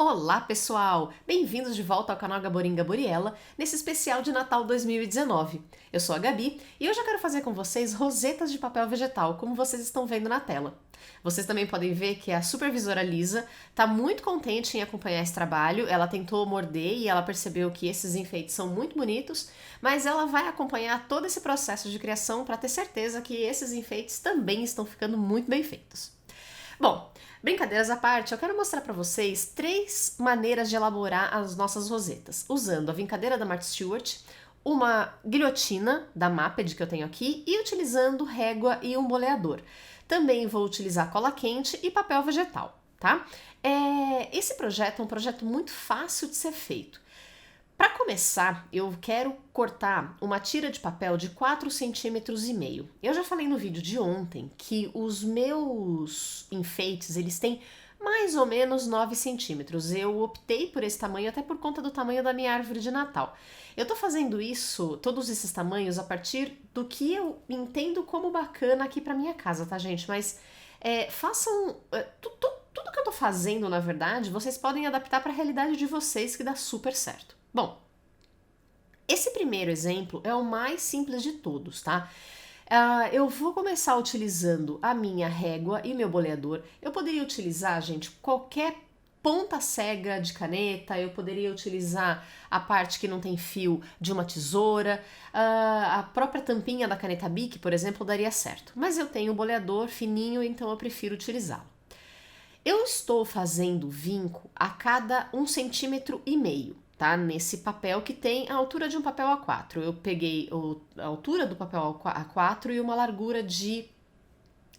Olá pessoal, bem-vindos de volta ao canal Gaborim Gaboriela, nesse especial de Natal 2019. Eu sou a Gabi e hoje eu quero fazer com vocês rosetas de papel vegetal, como vocês estão vendo na tela. Vocês também podem ver que a supervisora Lisa está muito contente em acompanhar esse trabalho, ela tentou morder e ela percebeu que esses enfeites são muito bonitos, mas ela vai acompanhar todo esse processo de criação para ter certeza que esses enfeites também estão ficando muito bem feitos. Bom, brincadeiras à parte, eu quero mostrar para vocês 3 maneiras de elaborar as nossas rosetas, usando a vincadeira da Martha Stewart, uma guilhotina da Maped que eu tenho aqui e utilizando régua e um boleador. Também vou utilizar cola quente e papel vegetal, tá? Esse projeto é um projeto muito fácil de ser feito. Para começar, eu quero cortar uma tira de papel de 4,5 cm. Eu já falei no vídeo de ontem que os meus enfeites, eles têm mais ou menos 9 centímetros. Eu optei por esse tamanho até por conta do tamanho da minha árvore de Natal. Eu tô fazendo isso, todos esses tamanhos, a partir do que eu entendo como bacana aqui para minha casa, tá, gente? Mas façam... tudo que eu tô fazendo, na verdade, vocês podem adaptar para a realidade de vocês, que dá super certo. Bom, esse primeiro exemplo é o mais simples de todos, tá? Eu vou começar utilizando a minha régua e meu boleador. Eu poderia utilizar, gente, qualquer ponta cega de caneta, eu poderia utilizar a parte que não tem fio de uma tesoura, a própria tampinha da caneta Bic, por exemplo, daria certo. Mas eu tenho o boleador fininho, então eu prefiro utilizá-lo. Eu estou fazendo vinco a cada 1,5 cm, tá? Nesse papel que tem a altura de um papel A4. Eu peguei a altura do papel A4 e uma largura de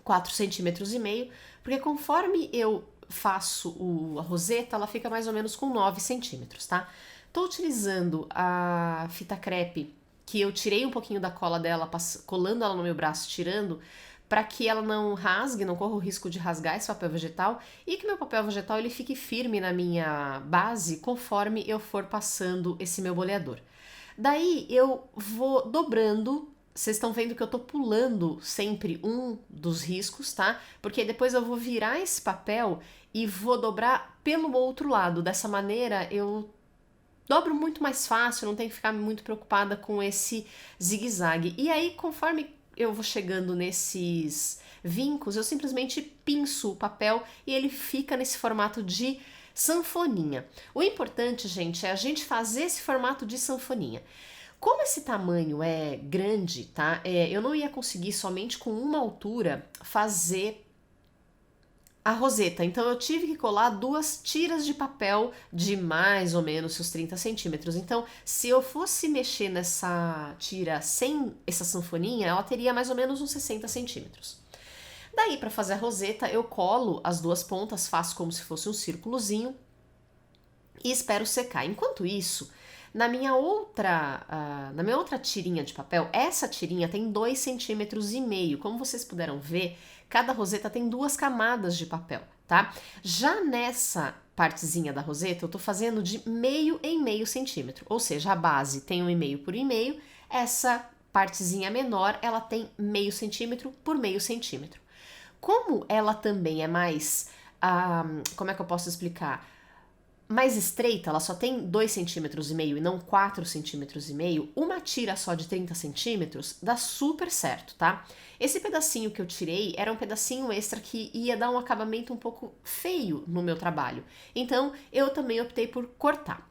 4,5 cm, porque conforme eu faço a roseta, ela fica mais ou menos com 9 centímetros, tá? Tô utilizando a fita crepe, que eu tirei um pouquinho da cola dela, colando ela no meu braço, tirando, para que ela não rasgue, não corra o risco de rasgar esse papel vegetal e que meu papel vegetal ele fique firme na minha base conforme eu for passando esse meu boleador. Daí eu vou dobrando, vocês estão vendo que eu tô pulando sempre um dos riscos, tá? Porque depois eu vou virar esse papel e vou dobrar pelo outro lado. Dessa maneira eu dobro muito mais fácil, não tenho que ficar muito preocupada com esse zigue-zague. E aí, conforme eu vou chegando nesses vincos, eu simplesmente pinço o papel e ele fica nesse formato de sanfoninha. O importante, gente, é a gente fazer esse formato de sanfoninha. Como esse tamanho é grande, tá? Eu não ia conseguir somente com uma altura fazer a roseta, então eu tive que colar 2 tiras de papel de mais ou menos seus 30 centímetros. Então, se eu fosse mexer nessa tira sem essa sanfoninha, ela teria mais ou menos uns 60 centímetros. Daí, para fazer a roseta, eu colo as 2 pontas, faço como se fosse um círculozinho e espero secar. Enquanto isso, na minha outra tirinha de papel, essa tirinha tem 2,5 centímetros. Como vocês puderam ver, cada roseta tem 2 camadas de papel, tá? Já nessa partezinha da roseta, eu tô fazendo de meio em meio centímetro, ou seja, a base tem 1,5 por 1,5, essa partezinha menor, ela tem meio centímetro por meio centímetro. Como ela também é mais, como é que eu posso explicar? Mais estreita, ela só tem 2,5 centímetros e não 4,5 centímetros, uma tira só de 30 centímetros dá super certo, tá? Esse pedacinho que eu tirei era um pedacinho extra que ia dar um acabamento um pouco feio no meu trabalho, então eu também optei por cortar.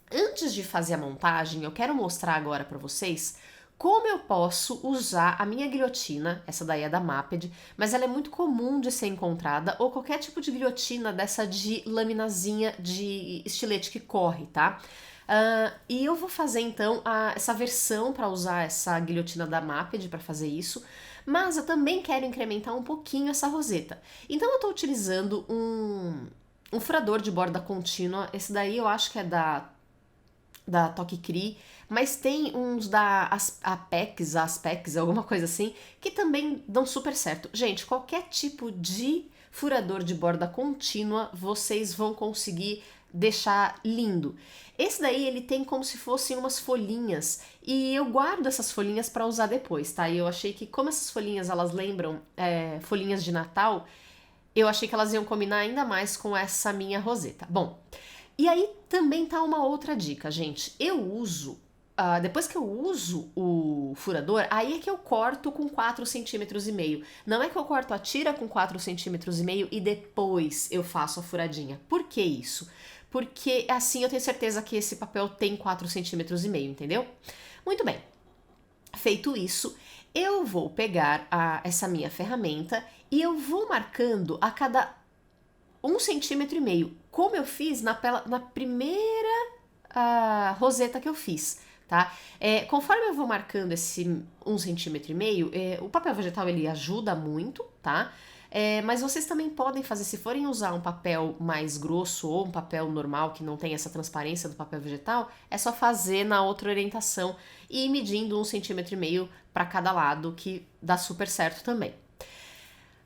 Antes de fazer a montagem, eu quero mostrar agora para vocês como eu posso usar a minha guilhotina, essa daí é da Maped, mas ela é muito comum de ser encontrada, ou qualquer tipo de guilhotina dessa de laminazinha de estilete que corre, tá? E eu vou fazer então essa versão para usar essa guilhotina da Maped para fazer isso, mas eu também quero incrementar um pouquinho essa roseta. Então eu tô utilizando um furador de borda contínua, esse daí eu acho que é da Toque Cri, mas tem uns da Aspex, alguma coisa assim, que também dão super certo. Gente, qualquer tipo de furador de borda contínua, vocês vão conseguir deixar lindo. Esse daí, ele tem como se fossem umas folhinhas, e eu guardo essas folhinhas para usar depois, tá? E eu achei que como essas folhinhas, elas lembram folhinhas de Natal, eu achei que elas iam combinar ainda mais com essa minha roseta. Bom, e aí também tá uma outra dica, gente. Depois que eu uso o furador, aí é que eu corto com 4,5 cm. Não é que eu corto a tira com 4,5 cm e depois eu faço a furadinha. Por que isso? Porque assim eu tenho certeza que esse papel tem 4,5 cm, entendeu? Muito bem. Feito isso, eu vou pegar essa minha ferramenta e eu vou marcando a cada 1,5 cm, como eu fiz na primeira roseta que eu fiz, tá? Conforme eu vou marcando esse 1,5 cm, o papel vegetal ele ajuda muito, tá? Mas vocês também podem fazer, se forem usar um papel mais grosso ou um papel normal que não tem essa transparência do papel vegetal, é só fazer na outra orientação e ir medindo 1,5 cm para cada lado, que dá super certo também.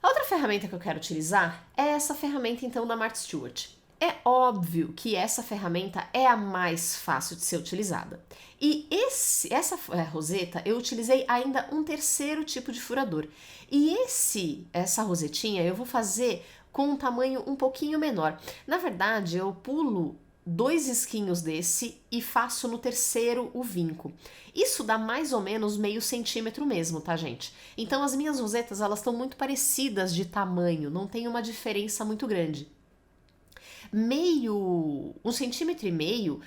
A outra ferramenta que eu quero utilizar é essa ferramenta então da Martha Stewart. É óbvio que essa ferramenta é a mais fácil de ser utilizada. E essa roseta eu utilizei ainda um terceiro tipo de furador. E essa rosetinha eu vou fazer com um tamanho um pouquinho menor. Na verdade, eu pulo 2 esquinhos desse e faço no terceiro o vinco. Isso dá mais ou menos meio centímetro mesmo, tá, gente? Então as minhas rosetas, elas estão muito parecidas de tamanho, não tem uma diferença muito grande. 1,5 cm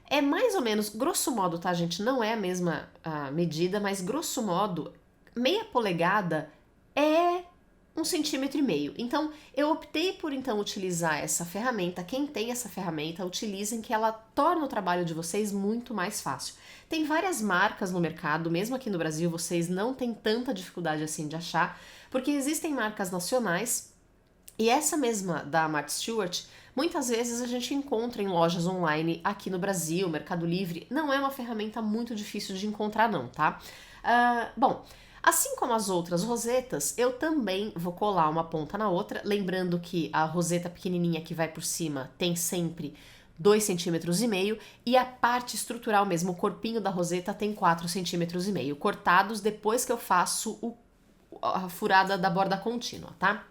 é mais ou menos, grosso modo, tá, gente? Não é a mesma medida, mas grosso modo, meia polegada é 1,5 cm. Então, eu optei por então utilizar essa ferramenta. Quem tem essa ferramenta, utilizem, que ela torna o trabalho de vocês muito mais fácil. Tem várias marcas no mercado, mesmo aqui no Brasil, vocês não têm tanta dificuldade assim de achar, porque existem marcas nacionais, e essa mesma da Martha Stewart, muitas vezes a gente encontra em lojas online aqui no Brasil, Mercado Livre. Não é uma ferramenta muito difícil de encontrar não, tá? Bom, assim como as outras rosetas, eu também vou colar uma ponta na outra, lembrando que a roseta pequenininha que vai por cima tem sempre 2,5 cm e a parte estrutural mesmo, o corpinho da roseta, tem 4,5 cm, cortados depois que eu faço a furada da borda contínua, tá?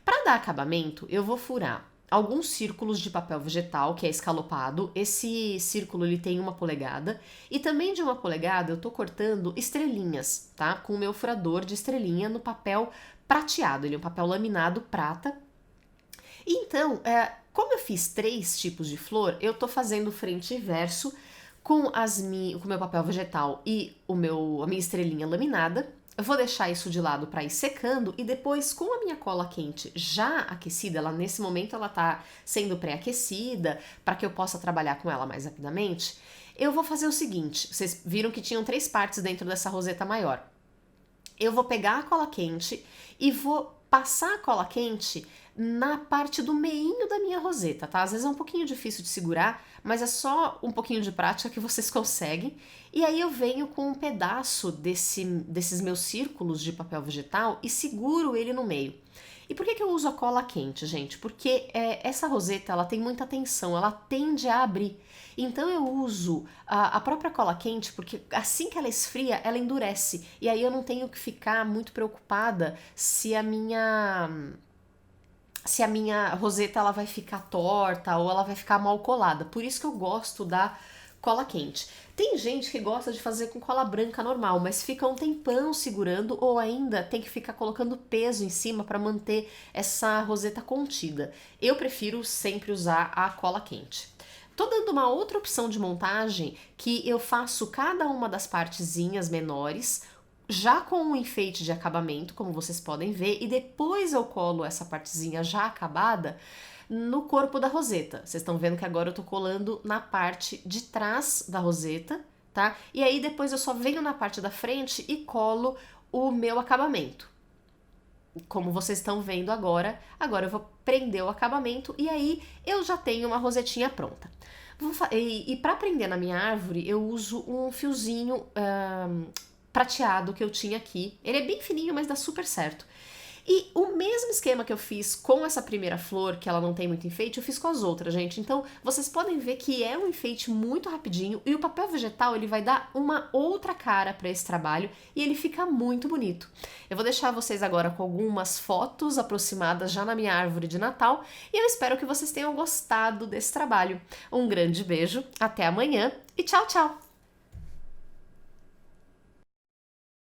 Para dar acabamento, eu vou furar alguns círculos de papel vegetal, que é escalopado. Esse círculo ele tem 1 polegada, e também de 1 polegada eu tô cortando estrelinhas, tá? Com o meu furador de estrelinha no papel prateado, ele é um papel laminado prata. Então, como eu fiz 3 tipos de flor, eu tô fazendo frente e verso com o meu papel vegetal e a minha estrelinha laminada. Eu vou deixar isso de lado para ir secando e depois, com a minha cola quente já aquecida, nesse momento ela tá sendo pré-aquecida para que eu possa trabalhar com ela mais rapidamente, eu vou fazer o seguinte: vocês viram que tinham 3 partes dentro dessa roseta maior. Eu vou pegar a cola quente e vou passar a cola quente na parte do meinho da minha roseta, tá? Às vezes é um pouquinho difícil de segurar, mas é só um pouquinho de prática que vocês conseguem. E aí eu venho com um pedaço desses meus círculos de papel vegetal e seguro ele no meio. E por que eu uso a cola quente, gente? Porque essa roseta, ela tem muita tensão, ela tende a abrir. Então eu uso a própria cola quente, porque assim que ela esfria, ela endurece. E aí eu não tenho que ficar muito preocupada se a minha roseta ela vai ficar torta ou ela vai ficar mal colada. Por isso que eu gosto da cola quente. Tem gente que gosta de fazer com cola branca normal, mas fica um tempão segurando ou ainda tem que ficar colocando peso em cima para manter essa roseta contida. Eu prefiro sempre usar a cola quente. Tô dando uma outra opção de montagem que eu faço cada uma das partezinhas menores já com um enfeite de acabamento, como vocês podem ver, e depois eu colo essa partezinha já acabada no corpo da roseta. Vocês estão vendo que agora eu tô colando na parte de trás da roseta, tá? E aí depois eu só venho na parte da frente e colo o meu acabamento. Como vocês estão vendo agora eu vou prender o acabamento e aí eu já tenho uma rosetinha pronta. E para prender na minha árvore eu uso um fiozinho prateado que eu tinha aqui. Ele é bem fininho, mas dá super certo. E o mesmo esquema que eu fiz com essa primeira flor, que ela não tem muito enfeite, eu fiz com as outras, gente. Então, vocês podem ver que é um enfeite muito rapidinho e o papel vegetal, ele vai dar uma outra cara para esse trabalho e ele fica muito bonito. Eu vou deixar vocês agora com algumas fotos aproximadas já na minha árvore de Natal e eu espero que vocês tenham gostado desse trabalho. Um grande beijo, até amanhã e tchau, tchau!